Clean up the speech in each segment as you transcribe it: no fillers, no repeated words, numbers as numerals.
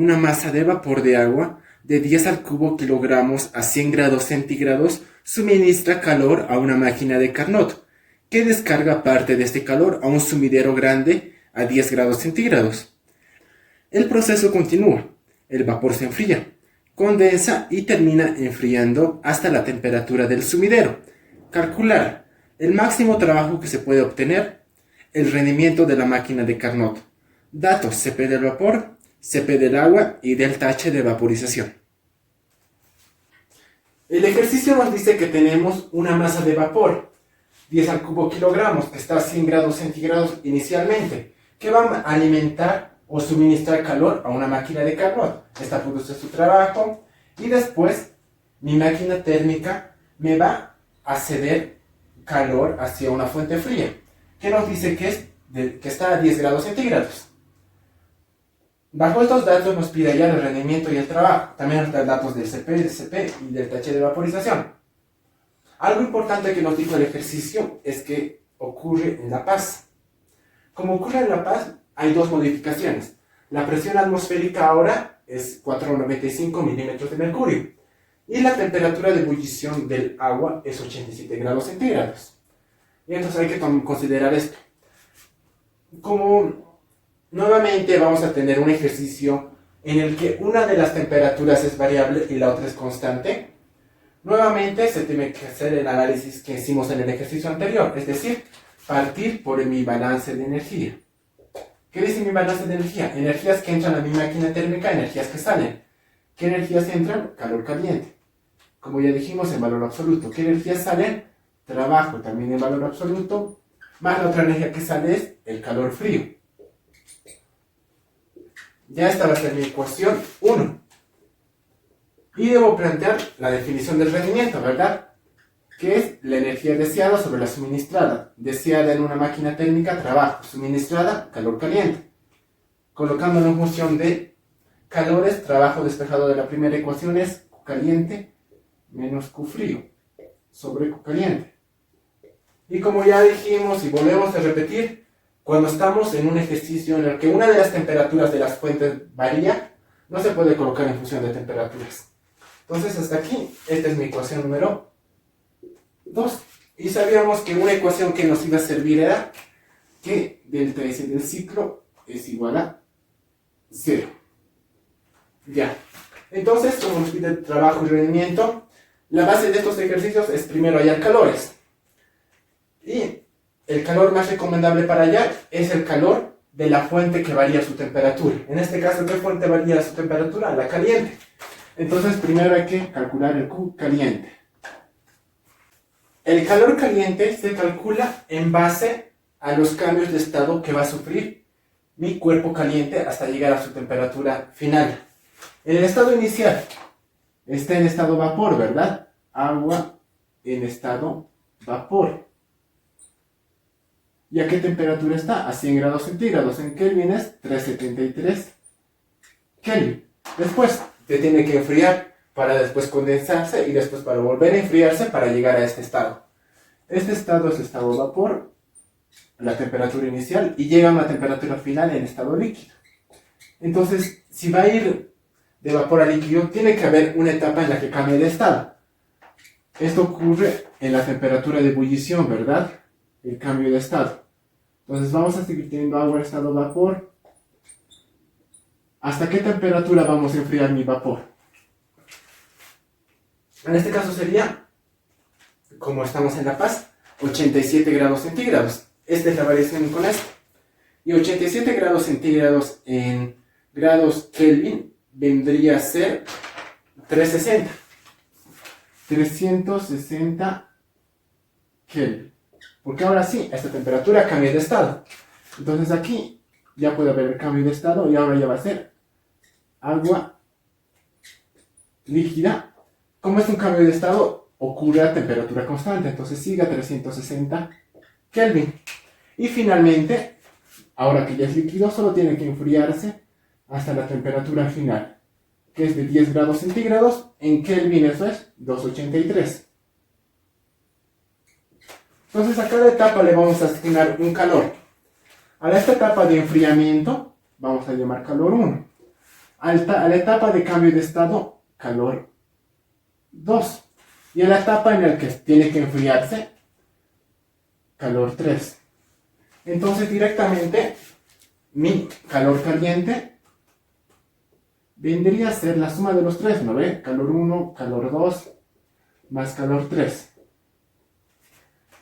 una masa de vapor de agua de 10 al cubo kilogramos a 100 grados centígrados suministra calor a una máquina de Carnot, que descarga parte de este calor a un sumidero grande a 10 grados centígrados. El proceso continúa. El vapor se enfría, condensa y termina enfriando hasta la temperatura del sumidero. Calcular el máximo trabajo que se puede obtener, el rendimiento de la máquina de Carnot. Datos: Cp del vapor, Cp del agua y delta H de vaporización. El ejercicio nos dice que tenemos una masa de vapor, 10 al cubo kilogramos, que está a 100 grados centígrados inicialmente, que va a alimentar o suministrar calor a una máquina de Carnot. Esta produce su trabajo y después mi máquina térmica me va a ceder calor hacia una fuente fría, que nos dice que está a 10 grados centígrados. Bajo estos datos nos pide ya el rendimiento y el trabajo. También nos da datos del Cp, del Cp y del TH de vaporización. Algo importante que nos dijo el ejercicio es que ocurre en La Paz. Como ocurre en La Paz, hay dos modificaciones. La presión atmosférica ahora es 495 milímetros de mercurio y la temperatura de ebullición del agua es 87 grados centígrados. Y entonces hay que considerar esto. Como nuevamente vamos a tener un ejercicio en el que una de las temperaturas es variable y la otra es constante, nuevamente se tiene que hacer el análisis que hicimos en el ejercicio anterior, es decir, partir por mi balance de energía. ¿Qué dice mi balance de energía? Energías que entran a mi máquina térmica, energías que salen. ¿Qué energías entran? Calor caliente. Como ya dijimos, en valor absoluto. ¿Qué energías salen? Trabajo, también en valor absoluto. Más la otra energía que sale es el calor frío. Ya esta va a ser mi ecuación 1. Y debo plantear la definición del rendimiento, ¿verdad? Que es la energía deseada sobre la suministrada. Deseada en una máquina térmica, trabajo. Suministrada, calor caliente. Colocándolo en función de calores, trabajo despejado de la primera ecuación es Q caliente menos Q frío sobre Q caliente. Y como ya dijimos y volvemos a repetir, cuando estamos en un ejercicio en el que una de las temperaturas de las fuentes varía, no se puede colocar en función de temperaturas. Entonces hasta aquí, esta es mi ecuación número 2. Y sabíamos que una ecuación que nos iba a servir era que delta S del ciclo es igual a 0. Ya. Entonces, como nos pide trabajo y rendimiento, la base de estos ejercicios es primero hallar calores. Y el calor más recomendable para hallar es el calor de la fuente que varía su temperatura. En este caso, ¿qué fuente varía su temperatura? La caliente. Entonces, primero hay que calcular el Q caliente. El calor caliente se calcula en base a los cambios de estado que va a sufrir mi cuerpo caliente hasta llegar a su temperatura final. En el estado inicial está en estado vapor, ¿verdad? Agua en estado vapor. ¿Y a qué temperatura está? A 100 grados centígrados. En Kelvin es 373 Kelvin. Después se tiene que enfriar para después condensarse y después para volver a enfriarse para llegar a este estado. Este estado es estado vapor, la temperatura inicial, y llega a una temperatura final en estado líquido. Entonces, si va a ir de vapor a líquido, tiene que haber una etapa en la que cambie de estado. Esto ocurre en la temperatura de ebullición, ¿verdad? El cambio de estado. Entonces vamos a seguir teniendo agua en estado vapor. ¿Hasta qué temperatura vamos a enfriar mi vapor? En este caso sería, como estamos en La Paz, 87 grados centígrados. Esta es la variación con esto. Y 87 grados centígrados en grados Kelvin vendría a ser 360. 360 Kelvin. Porque ahora sí, esta temperatura cambia de estado. Entonces aquí ya puede haber el cambio de estado y ahora ya va a ser agua líquida. Como es un cambio de estado, ocurre a temperatura constante. Entonces sigue a 360 Kelvin. Y finalmente, ahora que ya es líquido, solo tiene que enfriarse hasta la temperatura final, que es de 10 grados centígrados. En Kelvin eso es 283. Entonces a cada etapa le vamos a asignar un calor. A esta etapa de enfriamiento vamos a llamar calor 1. a la etapa de cambio de estado, calor 2. Y a la etapa en la que tiene que enfriarse, calor 3. Entonces directamente mi calor caliente vendría a ser la suma de los tres, ¿no ve? Calor 1, calor 2, más calor 3.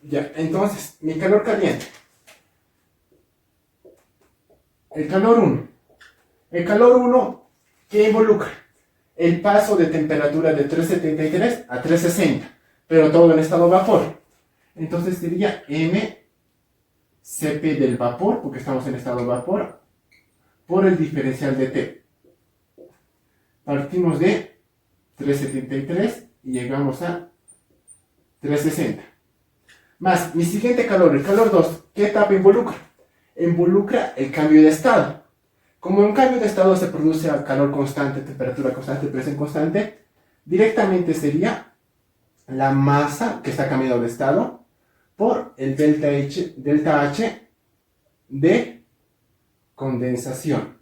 Ya, entonces, mi calor caliente. El calor 1. El calor 1, ¿qué involucra? El paso de temperatura de 373 a 360, pero todo en estado vapor. Entonces sería mCp del vapor, porque estamos en estado vapor, por el diferencial de T. Partimos de 373 y llegamos a 360. Más mi siguiente calor, el calor 2, ¿qué etapa involucra? Involucra el cambio de estado. Como un cambio de estado se produce a calor constante, temperatura constante, presión constante, directamente sería la masa que está cambiando de estado por el delta H de condensación.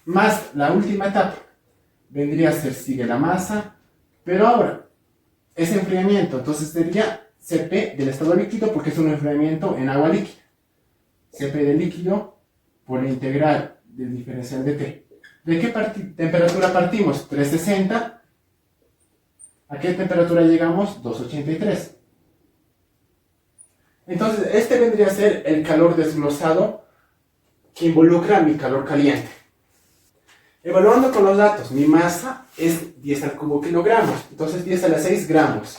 Más la última etapa, vendría a ser, sigue la masa, pero ahora es enfriamiento, entonces sería Cp del estado líquido porque es un enfriamiento en agua líquida. Cp del líquido por la integral del diferencial de T. ¿De qué temperatura partimos? 360. ¿A qué temperatura llegamos? 283. Entonces, este vendría a ser el calor desglosado que involucra mi calor caliente. Evaluando con los datos, mi masa es 10 al cubo kilogramos, entonces 10 a la 6 gramos.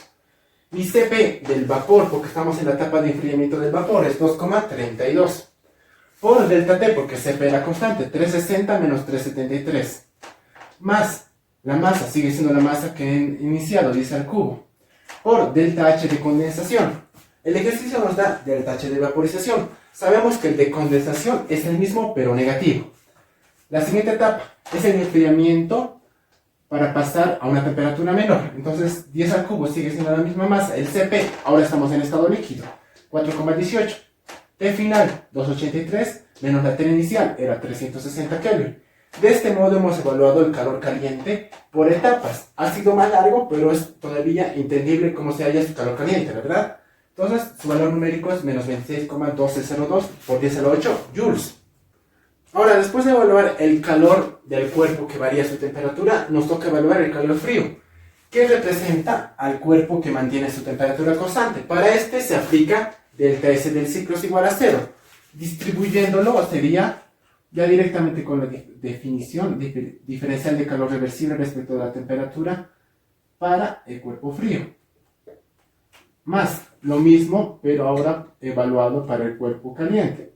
Mi Cp del vapor, porque estamos en la etapa de enfriamiento del vapor, es 2,32. Por delta T, porque Cp era constante, 360 menos 373. Más la masa, sigue siendo la masa que he iniciado, 10 al cubo. Por delta H de condensación. El ejercicio nos da delta H de vaporización. Sabemos que el de condensación es el mismo, pero negativo. La siguiente etapa es el enfriamiento para pasar a una temperatura menor. Entonces, 10 al cubo sigue siendo la misma masa. El Cp, ahora estamos en estado líquido, 4,18. T final, 283, menos la T inicial, era 360 Kelvin. De este modo hemos evaluado el calor caliente por etapas. Ha sido más largo, pero es todavía entendible cómo se halla este calor caliente, ¿verdad? Entonces, su valor numérico es menos 26,1202 por 10 a la 8 joules. Ahora, después de evaluar el calor del cuerpo que varía su temperatura, nos toca evaluar el calor frío, que representa al cuerpo que mantiene su temperatura constante. Para este se aplica delta S del ciclo es igual a 0. Distribuyéndolo sería ya directamente con la definición diferencial de calor reversible respecto a la temperatura para el cuerpo frío. Más lo mismo, pero ahora evaluado para el cuerpo caliente.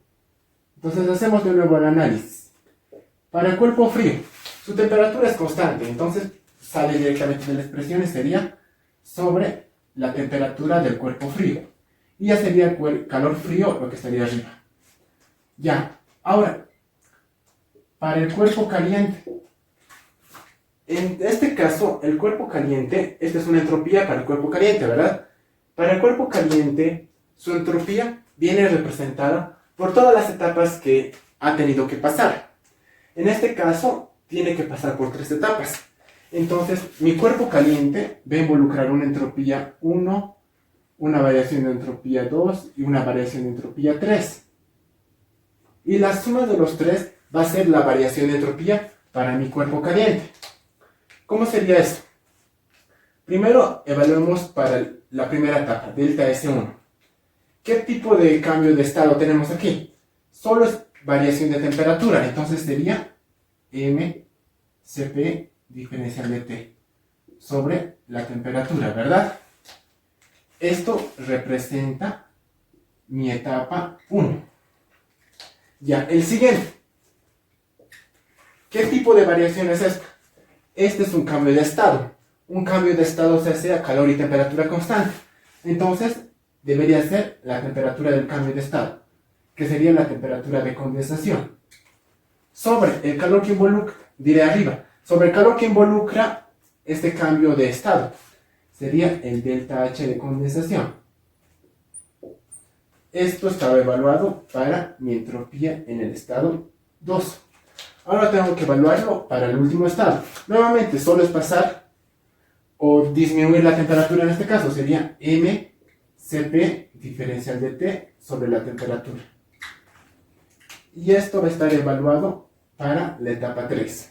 Entonces hacemos de nuevo el análisis. Para el cuerpo frío, su temperatura es constante, entonces sale directamente de la expresión y sería sobre la temperatura del cuerpo frío. Y ya sería el calor frío lo que estaría arriba. Ya, ahora, para el cuerpo caliente. En este caso, el cuerpo caliente, esta es una entropía para el cuerpo caliente, ¿verdad? Para el cuerpo caliente, su entropía viene representada por todas las etapas que ha tenido que pasar. En este caso, tiene que pasar por 3 etapas. Entonces, mi cuerpo caliente va a involucrar una entropía 1, una variación de entropía 2 y una variación de entropía 3. Y la suma de los 3 va a ser la variación de entropía para mi cuerpo caliente. ¿Cómo sería eso? Primero, evaluemos para la primera etapa, delta S1. ¿Qué tipo de cambio de estado tenemos aquí? Solo es variación de temperatura, entonces sería mCp diferencial de T sobre la temperatura, ¿verdad? Esto representa mi etapa 1. Ya, el siguiente. ¿Qué tipo de variación es esta? Este es un cambio de estado. Un cambio de estado se hace a calor y temperatura constante. Entonces, debería ser la temperatura del cambio de estado, que sería la temperatura de condensación. Sobre el calor que involucra, diré arriba, sobre el calor que involucra este cambio de estado, sería el delta H de condensación. Esto estaba evaluado para mi entropía en el estado 2. Ahora tengo que evaluarlo para el último estado. Nuevamente, solo es pasar o disminuir la temperatura en este caso. Sería mCp diferencial de T sobre la temperatura. Y esto va a estar evaluado para la etapa 3.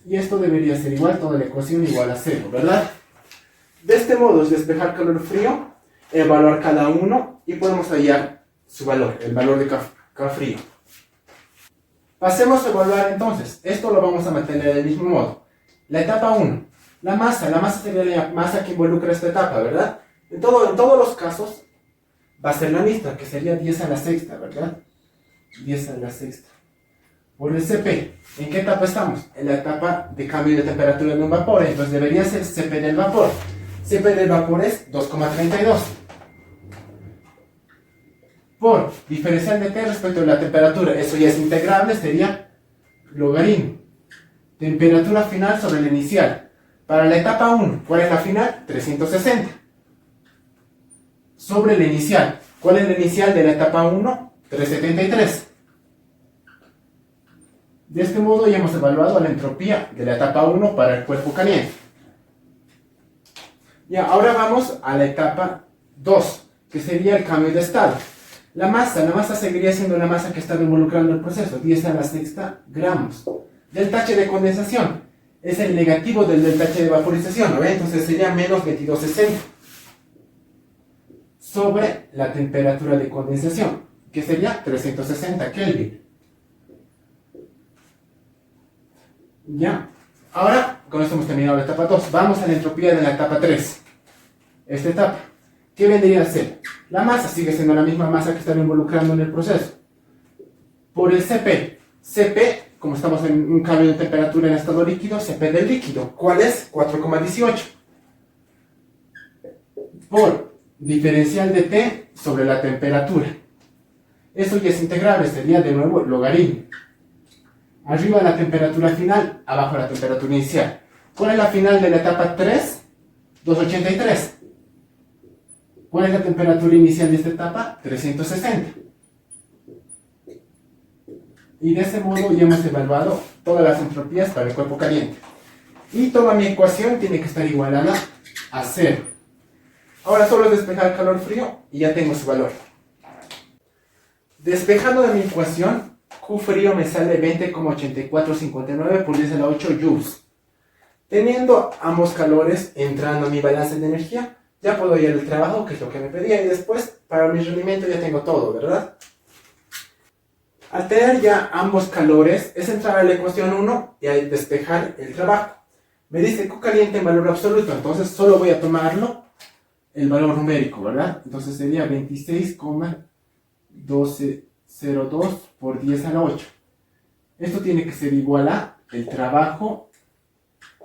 Y esto debería ser igual, toda la ecuación igual a 0, ¿verdad? De este modo es despejar calor-frío, evaluar cada uno y podemos hallar su valor, el valor de K frío. Pasemos a evaluar entonces. Esto lo vamos a mantener del mismo modo. La etapa 1. La masa sería la masa que involucra esta etapa, ¿verdad? En todos los casos va a ser la misma, que sería 10 a la sexta, ¿verdad? 10 a la sexta. Por el Cp. ¿En qué etapa estamos? En la etapa de cambio de temperatura de un vapor. Entonces debería ser Cp del vapor. Cp del vapor es 2,32. Por diferencial de T respecto a la temperatura. Eso ya es integrable, sería logaritmo. Temperatura final sobre la inicial. Para la etapa 1, ¿cuál es la final? 360. Sobre la inicial. ¿Cuál es la inicial de la etapa 1? 373. De este modo ya hemos evaluado la entropía de la etapa 1 para el cuerpo caliente. Y ahora vamos a la etapa 2, que sería el cambio de estado. La masa seguiría siendo la masa que está involucrando el proceso, 10 a la sexta gramos. Delta H de condensación es el negativo del delta H de vaporización, ¿no ve? Entonces sería menos 2260 sobre la temperatura de condensación, que sería 360 Kelvin. Ya, ahora con esto hemos terminado la etapa 2. Vamos a la entropía de la etapa 3. Esta etapa, ¿qué vendría a ser? La masa sigue siendo la misma masa que estaba involucrando en el proceso. Por el Cp. Cp, como estamos en un cambio de temperatura en estado líquido, Cp del líquido. ¿Cuál es? 4,18. Por diferencial de T sobre la temperatura. Eso ya es integrable, sería de nuevo logaritmo. Arriba la temperatura final, abajo la temperatura inicial. ¿Cuál es la final de la etapa 3? 283. ¿Cuál es la temperatura inicial de esta etapa? 360. Y de ese modo ya hemos evaluado todas las entropías para el cuerpo caliente. Y toda mi ecuación tiene que estar igualada a 0. Ahora solo es despejar calor-frío y ya tengo su valor. Despejando de mi ecuación, Q frío me sale 20,8459 por 10 a la 8 joules. Teniendo ambos calores entrando a mi balance de energía, ya puedo hallar el trabajo, que es lo que me pedía, y después para mi rendimiento ya tengo todo, ¿verdad? Al tener ya ambos calores, es entrar a la ecuación 1 y al despejar el trabajo. Me dice Q caliente en valor absoluto, entonces solo voy a tomarlo el valor numérico, ¿verdad? Entonces sería 26,1202 por 10 a la 8. Esto tiene que ser igual a el trabajo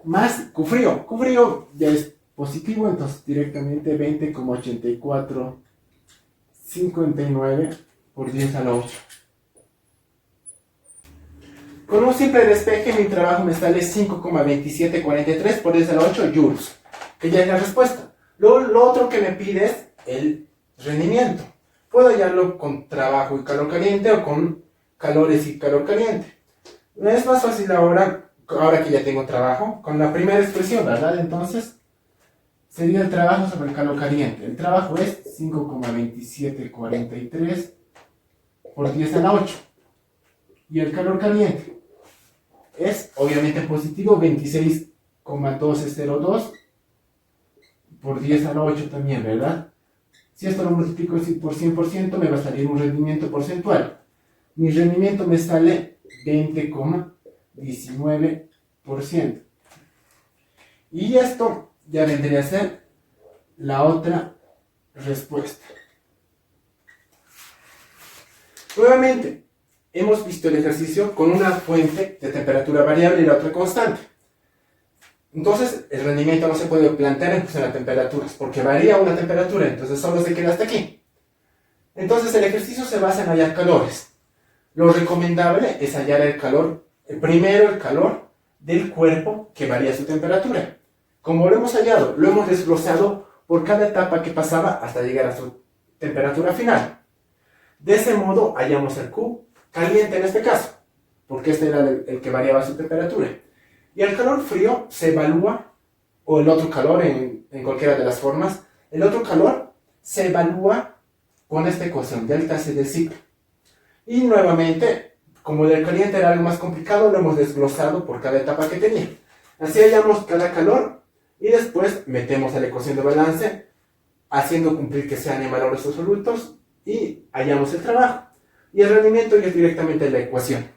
más Q frío. Q frío ya es positivo, entonces directamente 20,8459 por 10 a la 8. Con un simple despeje mi trabajo me sale 5,2743 por 10 a la 8 joules, que ya es la respuesta. Lo otro que me pide es el rendimiento. Puedo hallarlo con trabajo y calor caliente o con calores y calor caliente. Es más fácil ahora que ya tengo trabajo, con la primera expresión, ¿verdad? Entonces, sería el trabajo sobre el calor caliente. El trabajo es 5,2743 por 10 a la 8. Y el calor caliente es, obviamente en positivo, 26,1202 por 10 a la 8 también, ¿verdad? Si esto lo multiplico por 100%, me va a salir un rendimiento porcentual. Mi rendimiento me sale 20,19%. Y esto ya vendría a ser la otra respuesta. Nuevamente, hemos visto el ejercicio con una fuente de temperatura variable y la otra constante. Entonces, el rendimiento no se puede plantear en función a temperaturas, porque varía una temperatura, entonces solo se queda hasta aquí. Entonces, el ejercicio se basa en hallar calores. Lo recomendable es hallar el calor, primero el calor del cuerpo que varía su temperatura. Como lo hemos hallado, lo hemos desglosado por cada etapa que pasaba hasta llegar a su temperatura final. De ese modo hallamos el Q caliente en este caso, porque este era el que variaba su temperatura. Y el calor frío se evalúa, o el otro calor en cualquiera de las formas, el otro calor se evalúa con esta ecuación, delta C del ciclo. Y nuevamente, como el caliente era algo más complicado, lo hemos desglosado por cada etapa que tenía. Así hallamos cada calor y después metemos a la ecuación de balance, haciendo cumplir que sean en valores absolutos y hallamos el trabajo. Y el rendimiento ya es directamente la ecuación.